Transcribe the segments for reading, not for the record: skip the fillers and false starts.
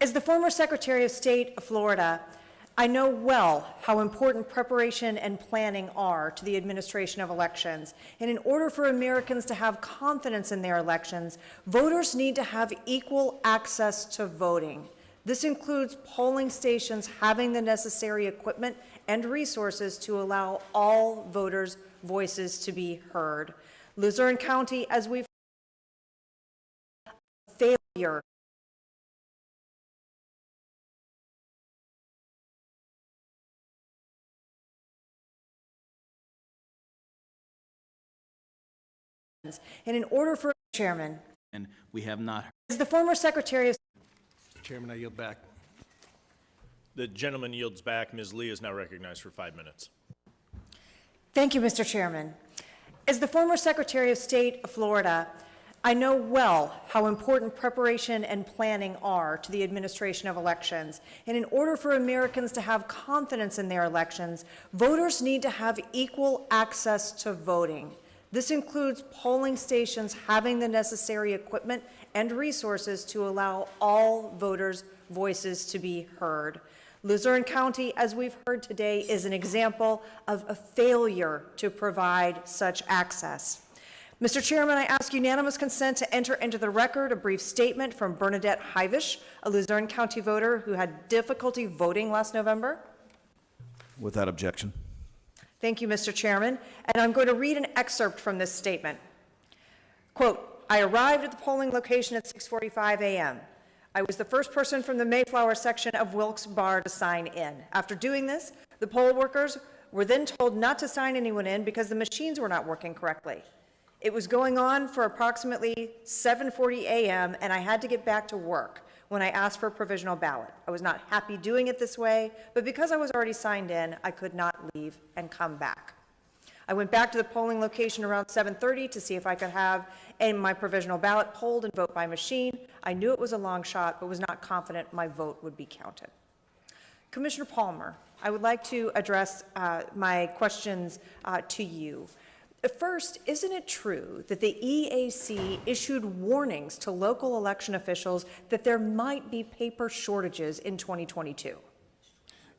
As the former Secretary of State of Florida, I know well how important preparation and planning are to the administration of elections. And in order for Americans to have confidence in their elections, voters need to have equal access to voting. This includes polling stations having the necessary equipment and resources to allow all voters' voices to be heard. Luzerne County, as we've heard, failure and in order for Chairman, And we have not. as the former Secretary of Chairman, I yield back. The gentleman yields back. Ms. Lee is now recognized for 5 minutes. Thank you, Mr. Chairman. As the former Secretary of State of Florida, I know well how important preparation and planning are to the administration of elections. And in order for Americans to have confidence in their elections, voters need to have equal access to voting. This includes polling stations having the necessary equipment and resources to allow all voters' voices to be heard. Luzerne County, as we've heard today, is an example of a failure to provide such access. Mr. Chairman, I ask unanimous consent to enter into the record a brief statement from Bernadette Hyvish, a Luzerne County voter who had difficulty voting last November. Without objection. Thank you, Mr. Chairman. And I'm going to read an excerpt from this statement. Quote, I arrived at the polling location at 6:45 a.m. I was the first person from the Mayflower section of Wilkes-Barre to sign in. After doing this, the poll workers were then told not to sign anyone in because the machines were not working correctly. It was going on for approximately 7:40 a.m. and I had to get back to work when I asked for a provisional ballot. I was not happy doing it this way, but because I was already signed in, I could not leave and come back. I went back to the polling location around 7:30 to see if I could have my provisional ballot polled and vote by machine. I knew it was a long shot, but was not confident my vote would be counted. Commissioner Palmer, I would like to address my questions to you. First, isn't it true that the EAC issued warnings to local election officials that there might be paper shortages in 2022?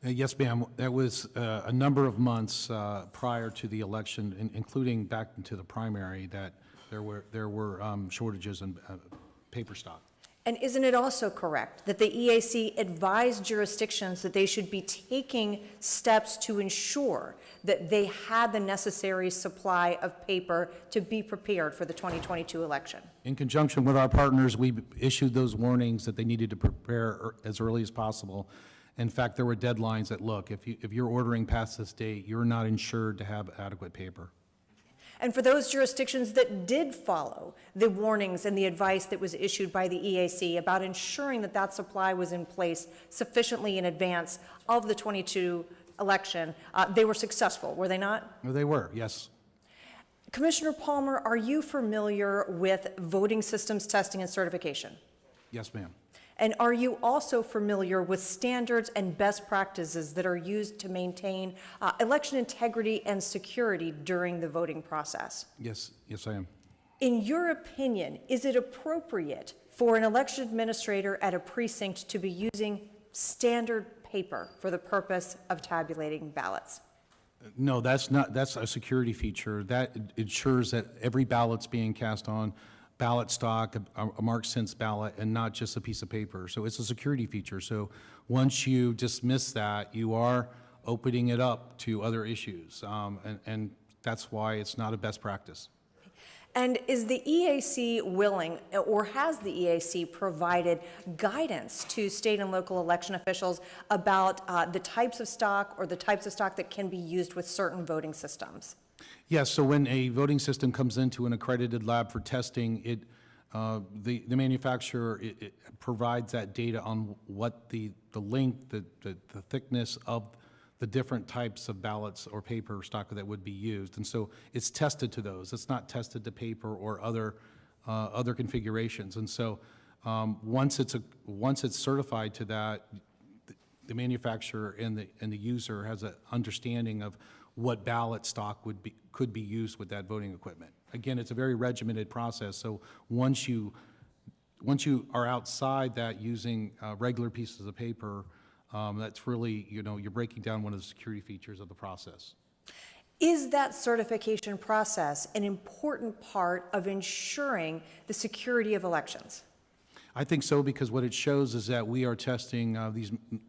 Yes, ma'am. That was a number of months prior to the election, including back into the primary, that there were shortages in paper stock. And isn't it also correct that the EAC advised jurisdictions that they should be taking steps to ensure that they had the necessary supply of paper to be prepared for the 2022 election? In conjunction with our partners, we issued those warnings that they needed to prepare as early as possible. In fact, there were deadlines that, look, if you're ordering past this date, you're not insured to have adequate paper. And for those jurisdictions that did follow the warnings and the advice that was issued by the EAC about ensuring that that supply was in place sufficiently in advance of the 22 election, they were successful, were they not? Well, they were, yes. Commissioner Palmer, are you familiar with voting systems testing and certification? Yes, ma'am. And are you also familiar with standards and best practices that are used to maintain election integrity and security during the voting process? Yes, I am. In your opinion, is it appropriate for an election administrator at a precinct to be using standard paper for the purpose of tabulating ballots? No, that's a security feature. That ensures that every ballot's being cast on ballot stock, a marked sense ballot, and not just a piece of paper. So it's a security feature. So once you dismiss that, you are opening it up to other issues, and that's why it's not a best practice. And is the EAC willing, or has the EAC provided guidance to state and local election officials about the types of stock or the types of stock that can be used with certain voting systems? Yes, so when a voting system comes into an accredited lab for testing, the manufacturer it provides that data on what the length, the thickness of the different types of ballots or paper stock that would be used. And so it's tested to those. It's not tested to paper or other configurations. And so once it's certified to that, the manufacturer and the user has an understanding of what ballot stock could be used with that voting equipment. Again, it's a very regimented process. So once you once you are outside that using regular pieces of paper, that's really, you're breaking down one of the security features of the process. Is that certification process an important part of ensuring the security of elections? I think so, because what it shows is that we are testing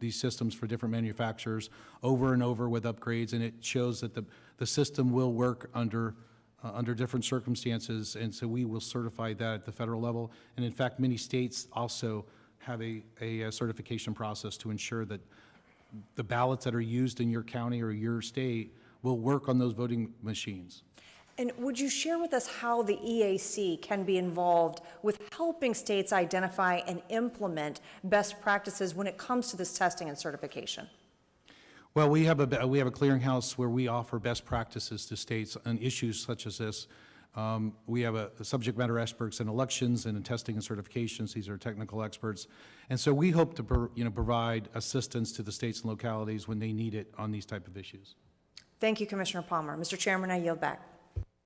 these systems for different manufacturers over and over with upgrades, and it shows that the system will work under different circumstances, and so we will certify that at the federal level. And in fact, many states also have a certification process to ensure that the ballots that are used in your county or your state will work on those voting machines. And would you share with us how the EAC can be involved with helping states identify and implement best practices when it comes to this testing and certification? Well, we have a clearinghouse where we offer best practices to states on issues such as this. We have a subject matter experts in elections and in testing and certifications. These are technical experts. And so we hope to provide assistance to the states and localities when they need it on these type of issues. Thank you, Commissioner Palmer. Mr. Chairman, I yield back.